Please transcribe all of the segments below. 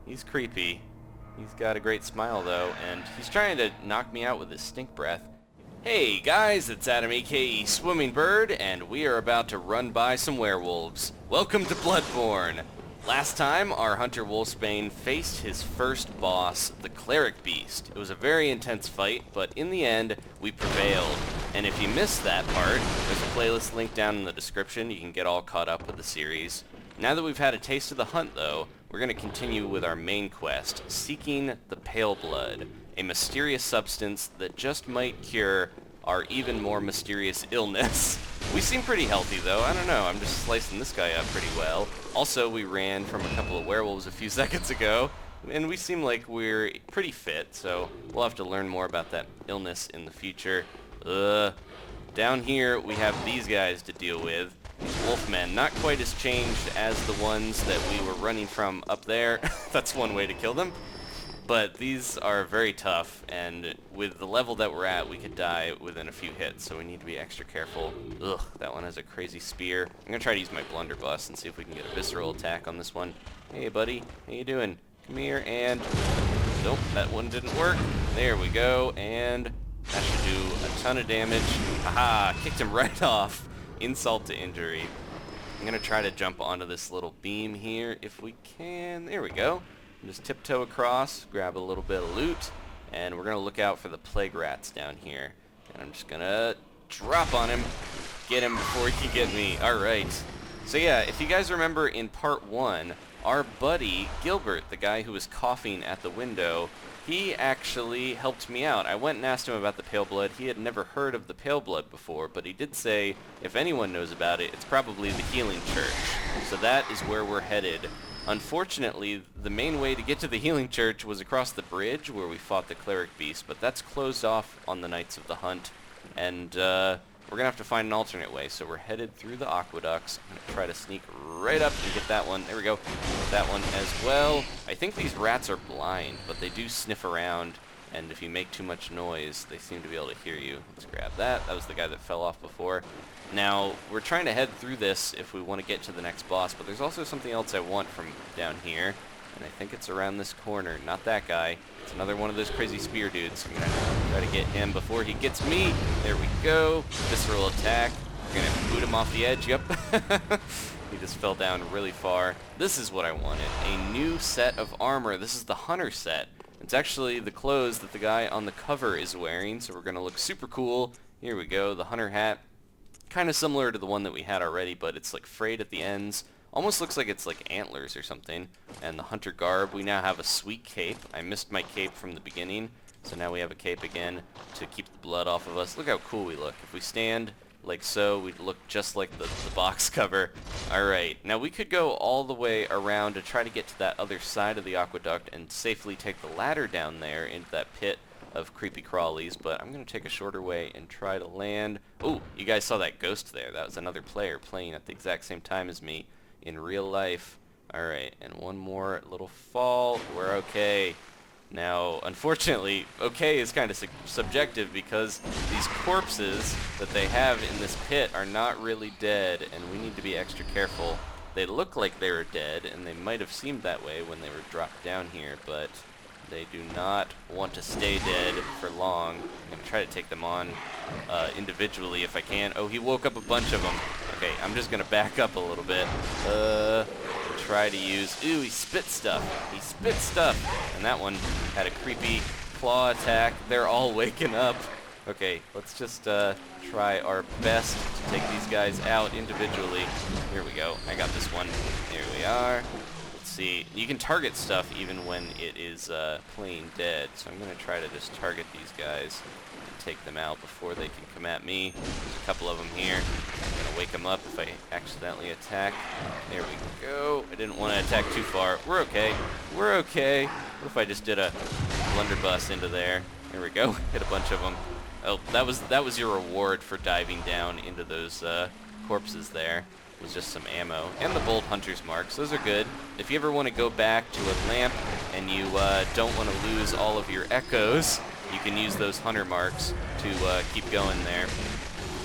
He's creepy. He's got a great smile though, and he's trying to knock me out with his stink breath. Hey guys, it's Adam aka Swimming Bird, and we are about to run by some werewolves. Welcome to Bloodborne! Last time, our hunter Wolfsbane faced his first boss, the Cleric Beast. It was a very intense fight, but in the end, we prevailed. And if you missed that part, there's a playlist link down in the description. You can get all caught up with the series. Now that we've had a taste of the hunt, though, we're going to continue with our main quest, seeking the Paleblood, a mysterious substance that just might cure our even more mysterious illness. We seem pretty healthy though, I don't know, I'm just slicing this guy up pretty well. Also, we ran from a couple of werewolves a few seconds ago, and we seem like we're pretty fit, so we'll have to learn more about that illness in the future. Down here, we have these guys to deal with. These wolfmen, not quite as changed as the ones that we were running from up there. That's one way to kill them. But these are very tough, and with the level that we're at, we could die within a few hits, so we need to be extra careful. Ugh, that one has a crazy spear. I'm going to try to use my Blunderbuss and see if we can get a Visceral attack on this one. Hey, buddy. How you doing? Come here, and... Nope, that one didn't work. There we go, and that should do a ton of damage. Aha! Kicked him right off. Insult to injury. I'm going to try to jump onto this little beam here if we can. There we go. Just tiptoe across, grab a little bit of loot, and we're going to look out for the plague rats down here. And I'm just going to drop on him, get him before he can get me. Alright. So yeah, if you guys remember in part 1, our buddy, Gilbert, the guy who was coughing at the window, he actually helped me out. I went and asked him about the Paleblood. He had never heard of the Paleblood before, but he did say if anyone knows about it, it's probably the Healing Church. So that is where we're headed. Unfortunately, the main way to get to the Healing Church was across the bridge where we fought the Cleric Beast, but that's closed off on the nights of the hunt, and we're going to have to find an alternate way, so we're headed through the Aqueducts. I'm going to try to sneak right up and get that one. There we go. Get that one as well. I think these rats are blind, but they do sniff around, and if you make too much noise, they seem to be able to hear you. Let's grab that. That was the guy that fell off before. Now, we're trying to head through this if we want to get to the next boss, but there's also something else I want from down here, and I think it's around this corner. Not that guy. It's another one of those crazy spear dudes. I'm going to try to get him before he gets me. There we go. Visceral attack. We're going to boot him off the edge. Yep. He just fell down really far. This is what I wanted. A new set of armor. This is the Hunter set. It's actually the clothes that the guy on the cover is wearing, so we're going to look super cool. Here we go. The Hunter hat. Kind of similar to the one that we had already, but it's like frayed at the ends. Almost looks like it's like antlers or something. And the Hunter Garb, we now have a sweet cape. I missed my cape from the beginning, so now we have a cape again to keep the blood off of us. Look how cool we look. If we stand like so, we'd look just like the box cover. Alright, now we could go all the way around to try to get to that other side of the aqueduct and safely take the ladder down there into that pit of creepy crawlies, but I'm going to take a shorter way and try to land. Oh, you guys saw that ghost there. That was another player playing at the exact same time as me in real life. Alright, and one more little fall. We're okay. Now, unfortunately, okay is kind of subjective because these corpses that they have in this pit are not really dead, and we need to be extra careful. They look like they were dead, and they might have seemed that way when they were dropped down here, but they do not want to stay dead for long. I'm going to try to take them on individually if I can. Oh, he woke up a bunch of them. Okay, I'm just going to back up a little bit. Try to use... Ooh, he spit stuff. He spit stuff. And that one had a creepy claw attack. They're all waking up. Okay, let's just try our best to take these guys out individually. Here we go. I got this one. There we are. See, you can target stuff even when it is plain dead, so I'm going to try to just target these guys and take them out before they can come at me. There's a couple of them here. I'm going to wake them up if I accidentally attack. There we go. I didn't want to attack too far. We're okay. We're okay. What if I just did a blunderbuss into there? There we go. Hit a bunch of them. Oh, that was your reward for diving down into those corpses there. Was just some ammo. And the Bold Hunter's Marks. Those are good. If you ever want to go back to a lamp and you don't want to lose all of your echoes, you can use those Hunter Marks to keep going there.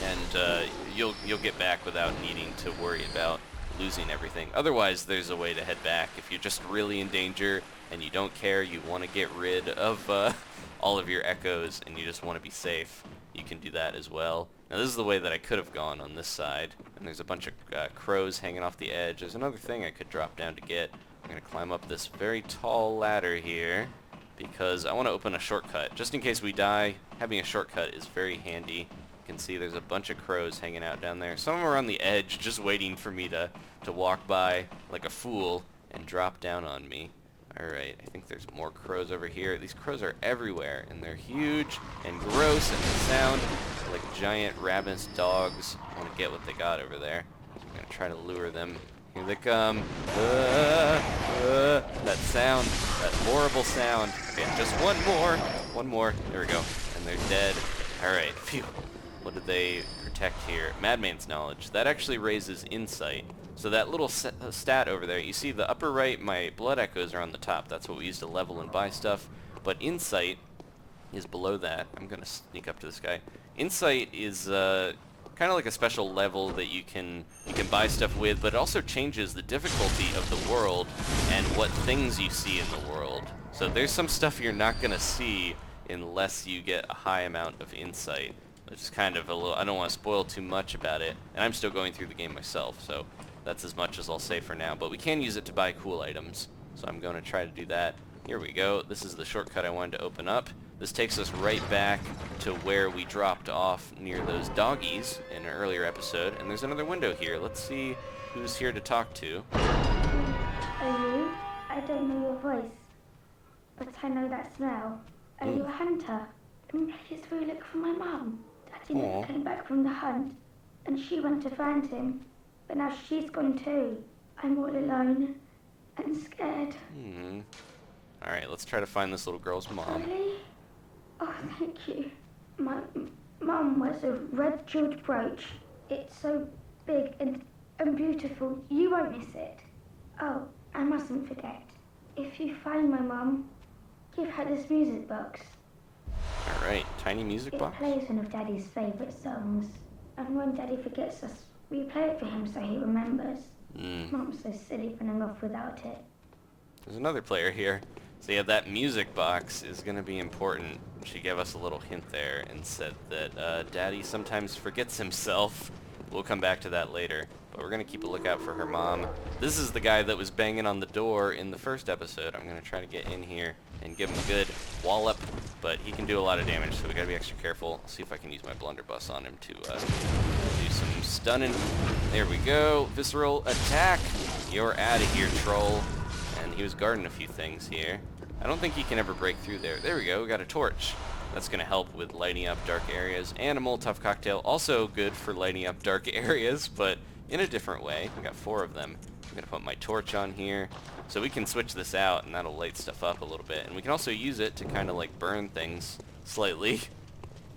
And you'll get back without needing to worry about losing everything. Otherwise, there's a way to head back. If you're just really in danger and you don't care, you want to get rid of all of your echoes and you just want to be safe, you can do that as well. Now this is the way that I could have gone on this side, and there's a bunch of crows hanging off the edge. There's another thing I could drop down to get. I'm going to climb up this very tall ladder here because I want to open a shortcut. Just in case we die, having a shortcut is very handy. You can see there's a bunch of crows hanging out down there. Some of them are on the edge just waiting for me to walk by like a fool and drop down on me. Alright, I think there's more crows over here. These crows are everywhere, and they're huge and gross, and they sound like giant ravenous dogs. I want to get what they got over there. So I'm going to try to lure them. Here they come. That sound, that horrible sound. Okay, just one more. One more. There we go. And they're dead. Alright, phew. What did they protect here? Madman's knowledge. That actually raises insight. So that little stat over there, you see the upper right, my blood echoes are on the top. That's what we use to level and buy stuff. But insight is below that. I'm going to sneak up to this guy. Insight is kind of like a special level that you can buy stuff with, but it also changes the difficulty of the world and what things you see in the world. So there's some stuff you're not going to see unless you get a high amount of insight. It's kind of a little, I don't want to spoil too much about it, and I'm still going through the game myself, so that's as much as I'll say for now. But we can use it to buy cool items, so I'm going to try to do that. Here we go. This is the shortcut I wanted to open up. This takes us right back to where we dropped off near those doggies in an earlier episode, and there's another window here. Let's see who's here to talk to. Are you? I don't know your voice, but I know that smell. Are you a hunter? It's where you look for my mum. Daddy never came back from the hunt, and she went to find him. But now she's gone too. I'm all alone and scared. Alright, let's try to find this little girl's mom. Really? Oh, thank you. My mum wears a red jeweled brooch. It's so big and beautiful. You won't miss it. Oh, I mustn't forget. If you find my mum, give her this music box. Alright, tiny music box? It plays one of Daddy's favourite songs. And when Daddy forgets us, we play it for him so he remembers. Mom's so silly running off without it. There's another player here. So yeah, that music box is going to be important. She gave us a little hint there and said that Daddy sometimes forgets himself. We'll come back to that later. But we're going to keep a lookout for her mom. This is the guy that was banging on the door in the first episode. I'm going to try to get in here and give him a good wallop. But he can do a lot of damage, so we got to be extra careful. I'll see if I can use my Blunderbuss on him to do some stunning. There we go. Visceral attack. You're out of here, troll. And he was guarding a few things here. I don't think he can ever break through there. There we go. We got a torch. That's going to help with lighting up dark areas. And a Molotov cocktail. Also good for lighting up dark areas, but in a different way. We got 4 of them. I'm going to put my torch on here. So we can switch this out, and that'll light stuff up a little bit. And we can also use it to kind of like burn things slightly.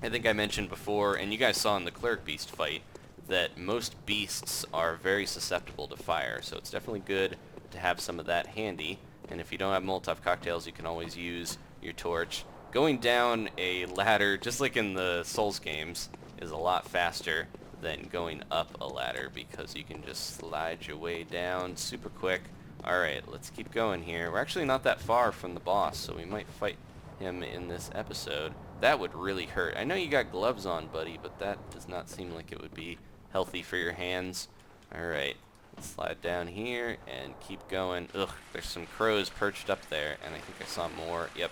I think I mentioned before, and you guys saw in the Cleric Beast fight, that most beasts are very susceptible to fire. So it's definitely good to have some of that handy. And if you don't have Molotov cocktails, you can always use your torch. Going down a ladder, just like in the Souls games, is a lot faster than going up a ladder because you can just slide your way down super quick. Alright, let's keep going here. We're actually not that far from the boss, so we might fight him in this episode. That would really hurt. I know you got gloves on, buddy, but that does not seem like it would be healthy for your hands. Alright, let's slide down here and keep going. Ugh, there's some crows perched up there, and I think I saw more. Yep,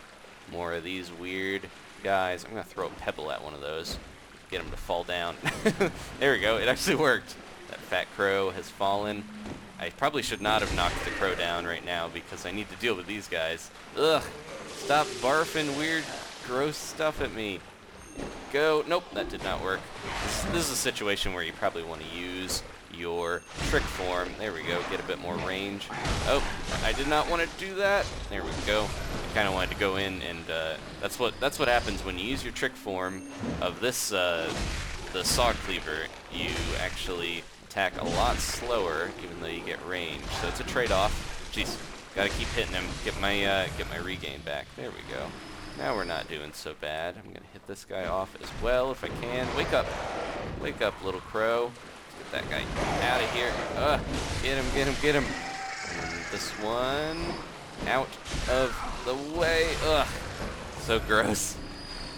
more of these weird guys. I'm going to throw a pebble at one of those. Get him to fall down. There we go, it actually worked. That fat crow has fallen. I probably should not have knocked the crow down right now because I need to deal with these guys. Ugh, stop barfing weird, gross stuff at me. Go. Nope, that did not work. This is a situation where you probably want to use your trick form. There we go, get a bit more range. Oh, I did not want to do that. There we go. I kind of wanted to go in, and that's what happens when you use your trick form of this the saw cleaver. You actually attack a lot slower, even though you get range. So it's a trade-off. Jeez, gotta keep hitting him. Get my regain back. There we go. Now we're not doing so bad. I'm gonna hit this guy off as well if I can. Wake up, little crow. Get that guy out of here. Get him, get him, get him. And this one out of the way. Ugh, so gross.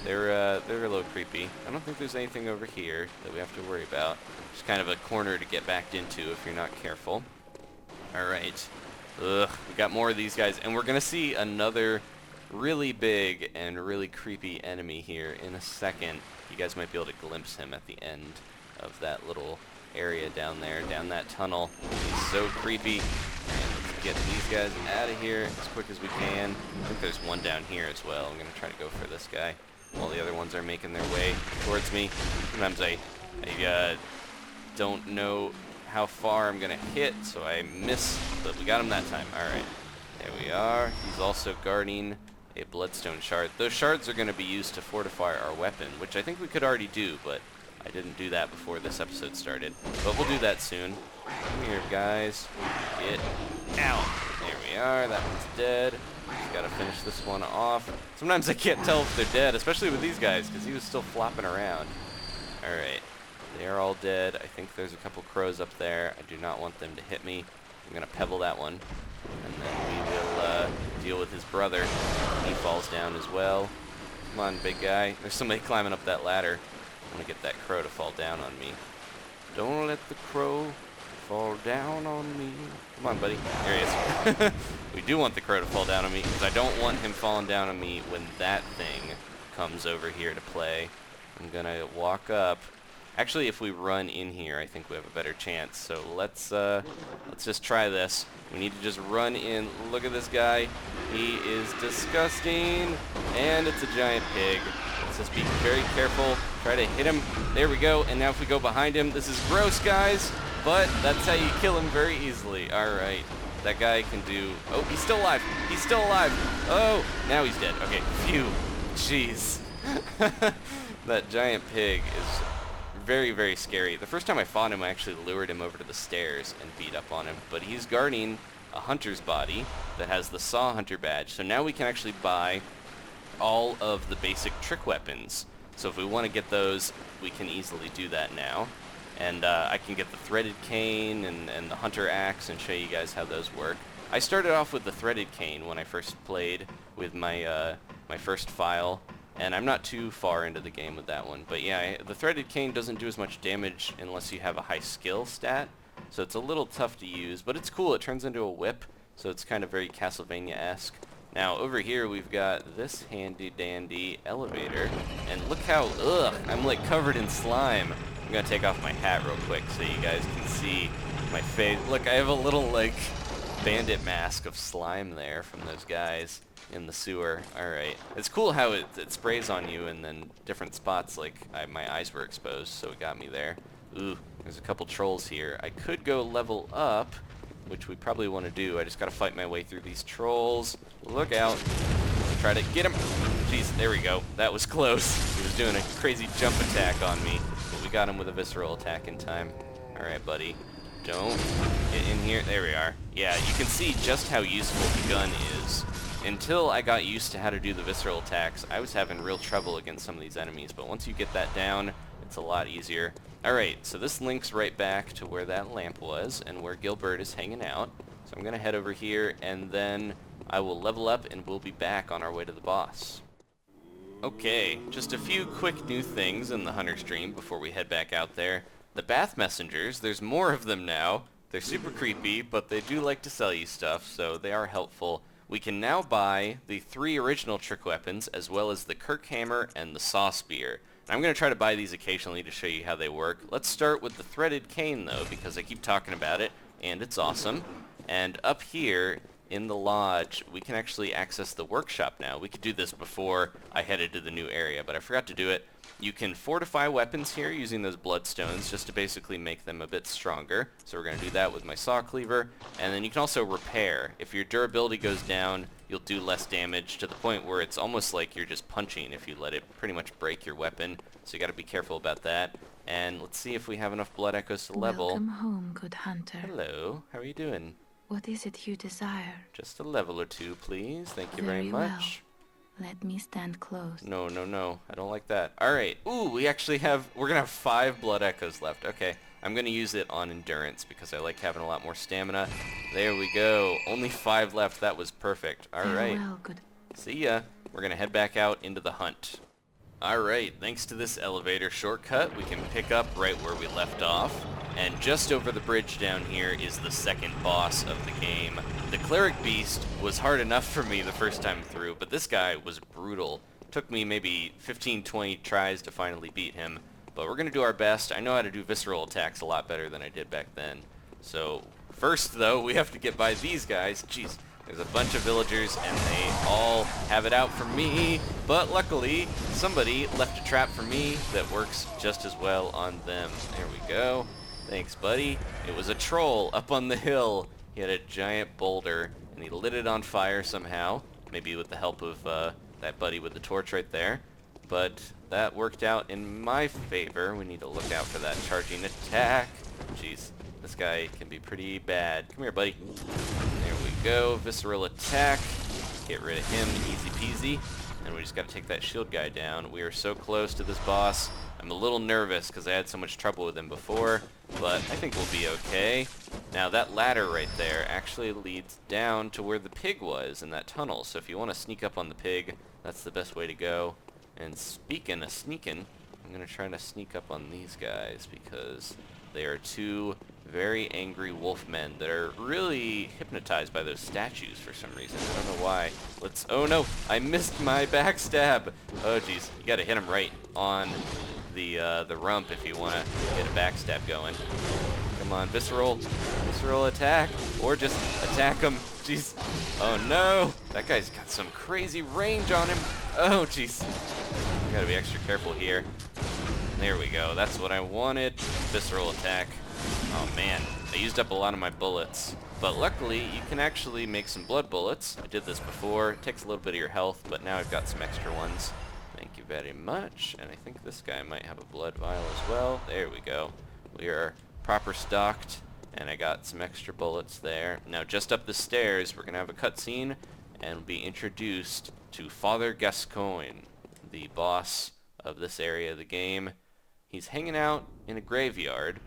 They're a little creepy. I don't think there's anything over here that we have to worry about. Just kind of a corner to get backed into if you're not careful. Alright. Ugh, we got more of these guys, and we're gonna see another really big and really creepy enemy here in a second. You guys might be able to glimpse him at the end of that little area down there, down that tunnel. He's so creepy. And let's get these guys out of here as quick as we can. I think there's one down here as well. I'm gonna try to go for this guy while the other ones are making their way towards me. Sometimes I don't know how far I'm gonna hit, so I miss, but we got him that time. Alright, there we are. He's also guarding a bloodstone shard. Those shards are gonna be used to fortify our weapon, which I think we could already do, but I didn't do that before this episode started. But we'll do that soon. Come here, guys. Get out. There we are. That one's dead. Just gotta finish this one off. Sometimes I can't tell if they're dead, especially with these guys, because he was still flopping around. Alright. They are all dead. I think there's a couple crows up there. I do not want them to hit me. I'm going to pebble that one. And then we will deal with his brother. He falls down as well. Come on, big guy. There's somebody climbing up that ladder. I want to get that crow to fall down on me. Don't let the crow fall down on me. Come on, buddy. There he is. We do want the crow to fall down on me, because I don't want him falling down on me when that thing comes over here to play. I'm going to walk up. Actually, if we run in here, I think we have a better chance. So let's just try this. We need to just run in. Look at this guy. He is disgusting. And it's a giant pig. Let's just be very careful. Try to hit him. There we go. And now if we go behind him, this is gross, guys. But that's how you kill him very easily. All right. That guy can do... Oh, he's still alive. He's still alive. Oh, now he's dead. Okay, phew. Jeez. That giant pig is... very, very scary. The first time I fought him, I actually lured him over to the stairs and beat up on him. But he's guarding a hunter's body that has the Saw Hunter badge. So now we can actually buy all of the basic trick weapons. So if we want to get those, we can easily do that now. And I can get the threaded cane and the hunter axe and show you guys how those work. I started off with the threaded cane when I first played with my my first file. And I'm not too far into the game with that one. But yeah, the threaded cane doesn't do as much damage unless you have a high skill stat. So it's a little tough to use, but it's cool. It turns into a whip, so it's kind of very Castlevania-esque. Now, over here, we've got this handy-dandy elevator. And look how, I'm like covered in slime. I'm going to take off my hat real quick so you guys can see my face. Look, I have a little, like, bandit mask of slime there from those guys in the sewer. Alright. It's cool how it sprays on you and then different spots, like my eyes were exposed, so it got me there. Ooh, there's a couple trolls here. I could go level up, which we probably want to do. I just gotta fight my way through these trolls. Look out. Try to get him. Jeez, there we go. That was close. He was doing a crazy jump attack on me, but we got him with a visceral attack in time. Alright, buddy. Don't get in here. There we are. Yeah, you can see just how useful the gun is. Until I got used to how to do the visceral attacks, I was having real trouble against some of these enemies, but once you get that down, it's a lot easier. Alright, so this links right back to where that lamp was, and where Gilbert is hanging out. So I'm going to head over here, and then I will level up, and we'll be back on our way to the boss. Okay, just a few quick new things in the Hunter stream before we head back out there. The Bath Messengers, there's more of them now. They're super creepy, but they do like to sell you stuff, so they are helpful. We can now buy the 3 original trick weapons, as well as the Kirkhammer and the Saw Spear. And I'm going to try to buy these occasionally to show you how they work. Let's start with the threaded cane, though, because I keep talking about it, and it's awesome. And up here in the lodge, we can actually access the workshop now. We could do this before I headed to the new area, but I forgot to do it. You can fortify weapons here using those bloodstones just to basically make them a bit stronger. So we're going to do that with my saw cleaver. And then you can also repair. If your durability goes down, you'll do less damage to the point where it's almost like you're just punching if you let it pretty much break your weapon. So you got to be careful about that. And let's see if we have enough blood echoes to level. Welcome home, good hunter. Hello, how are you doing? What is it you desire? Just a level or 2, please. Thank you very much. Well. Let me stand close. No. I don't like that. Alright. Ooh, we're gonna have 5 blood echoes left. Okay. I'm going to use it on endurance because I like having a lot more stamina. There we go. Only 5 left. That was perfect. Alright. Farewell, good. See ya. We're going to head back out into the hunt. Alright, thanks to this elevator shortcut, we can pick up right where we left off. And just over the bridge down here is the second boss of the game. The Cleric Beast was hard enough for me the first time through, but this guy was brutal. Took me maybe 15-20 tries to finally beat him. But we're going to do our best. I know how to do visceral attacks a lot better than I did back then. So first, though, we have to get by these guys. Jeez. There's a bunch of villagers, and they all have it out for me, but luckily, somebody left a trap for me that works just as well on them. There we go. Thanks, buddy. It was a troll up on the hill. He had a giant boulder, and he lit it on fire somehow, maybe with the help of that buddy with the torch right there. But that worked out in my favor. We need to look out for that charging attack. Jeez, this guy can be pretty bad. Come here, buddy. There we go, visceral attack. Get rid of him, easy peasy. And we just gotta take that shield guy down. We are so close to this boss. I'm a little nervous because I had so much trouble with him before, but I think we'll be okay. Now that ladder right there actually leads down to where the pig was in that tunnel. So if you want to sneak up on the pig, that's the best way to go. And speaking of sneaking, I'm gonna try to sneak up on these guys because they are two very angry wolfmen that are really hypnotized by those statues for some reason. I don't know why. Oh no, I missed my backstab. Oh jeez, you gotta hit him right on the rump if you want to get a backstab going. Come on, visceral attack, or just attack him. Jeez. Oh no, that guy's got some crazy range on him. Oh jeez. I gotta be extra careful here. There we go. That's what I wanted. Visceral attack. Oh man, I used up a lot of my bullets. But luckily, you can actually make some blood bullets. I did this before. It takes a little bit of your health, but now I've got some extra ones. Thank you very much. And I think this guy might have a blood vial as well. There we go. We are proper stocked, and I got some extra bullets there. Now just up the stairs, we're going to have a cutscene, and be introduced to Father Gascoigne, the boss of this area of the game. He's hanging out in a graveyard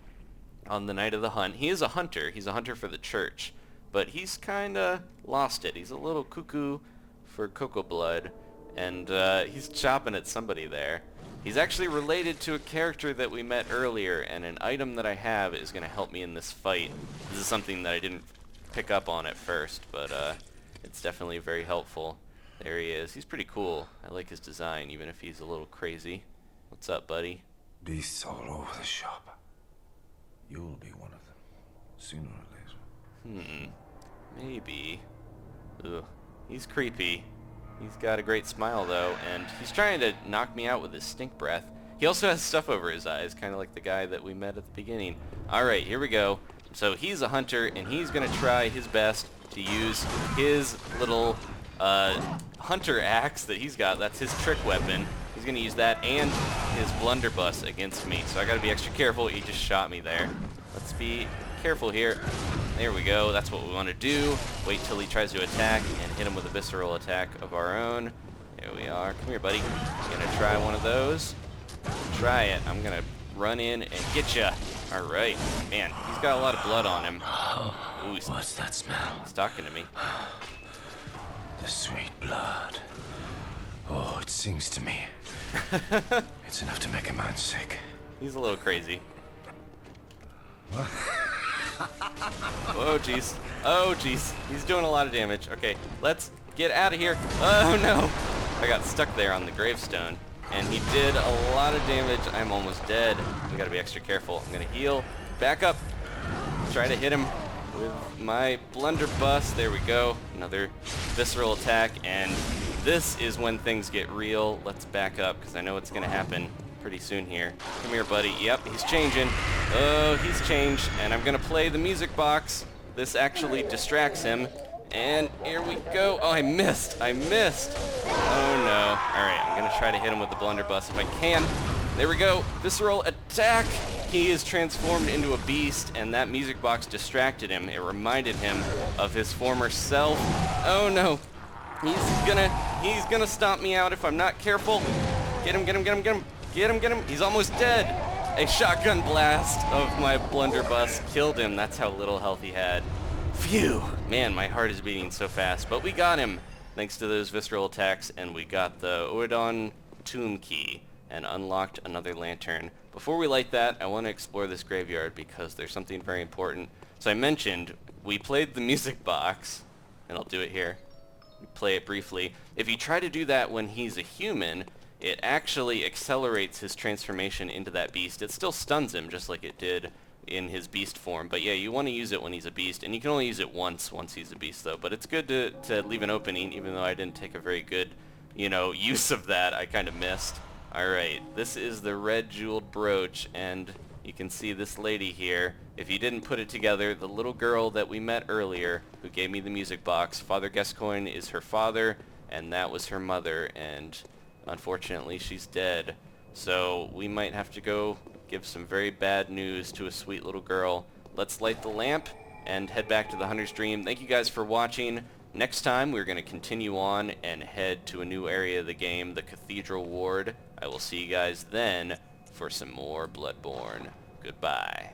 on the night of the hunt. He is a hunter. He's a hunter for the church, but he's kind of lost it. He's a little cuckoo for Coldblood, and he's chopping at somebody there. He's actually related to a character that we met earlier, and an item that I have is going to help me in this fight. This is something that I didn't pick up on at first, but it's definitely very helpful. There he is. He's pretty cool. I like his design, even if he's a little crazy. What's up, buddy? Beasts all over the shop. You'll be one of them, sooner or later. Maybe. Ugh. He's creepy. He's got a great smile, though, and he's trying to knock me out with his stink breath. He also has stuff over his eyes, kind of like the guy that we met at the beginning. Alright, here we go. So he's a hunter, and he's going to try his best to use his little hunter axe that he's got. That's his trick weapon. He's going to use that and his blunderbuss against me. So I got to be extra careful. He just shot me there. Let's be careful here. There we go. That's what we want to do. Wait till he tries to attack and hit him with a visceral attack of our own. There we are. Come here, buddy. Gonna try one of those. Try it. I'm gonna run in and get ya. All right. Man, he's got a lot of blood on him. Ooh, What's that smell? he's talking to me. The sweet blood. Oh, it sings to me. It's enough to make a man sick. He's a little crazy. Oh, jeez. Oh, jeez. He's doing a lot of damage. Okay, let's get out of here. Oh, no. I got stuck there on the gravestone, and he did a lot of damage. I'm almost dead. We gotta be extra careful. I'm gonna heal. Back up. Try to hit him with my blunderbuss. There we go. Another visceral attack, and this is when things get real. Let's back up, because I know it's gonna happen pretty soon here. Come here, buddy. Yep, he's changing. Oh, he's changed, and I'm gonna play the music box. This actually distracts him, and here we go. Oh, I missed. Oh no. Alright, I'm gonna try to hit him with the blunderbuss if I can. There we go. Visceral attack. He is transformed into a beast, and that music box distracted him. It reminded him of his former self. Oh no. He's gonna stomp me out if I'm not careful. Get him. Get him. He's almost dead. A shotgun blast of my blunderbuss killed him. That's how little health he had. Phew! Man, my heart is beating so fast. But we got him, thanks to those visceral attacks, and we got the Oedon tomb key and unlocked another lantern. Before we light that, I want to explore this graveyard because there's something very important. So I mentioned we played the music box, and I'll do it here. Play it briefly. If you try to do that when he's a human, it actually accelerates his transformation into that beast. It still stuns him just like it did in his beast form, but yeah, you want to use it when he's a beast, and you can only use it once he's a beast though. But it's good to leave an opening, even though I didn't take a very good, use of that. I kind of missed. Alright, this is the Red Jeweled Brooch, and you can see this lady here. If you didn't put it together, the little girl that we met earlier who gave me the music box, Father Gascoigne is her father, and that was her mother, and unfortunately she's dead. So we might have to go give some very bad news to a sweet little girl. Let's light the lamp and head back to the Hunter's Dream. Thank you guys for watching. Next time we're going to continue on and head to a new area of the game, the Cathedral Ward. I will see you guys then for some more Bloodborne. Goodbye.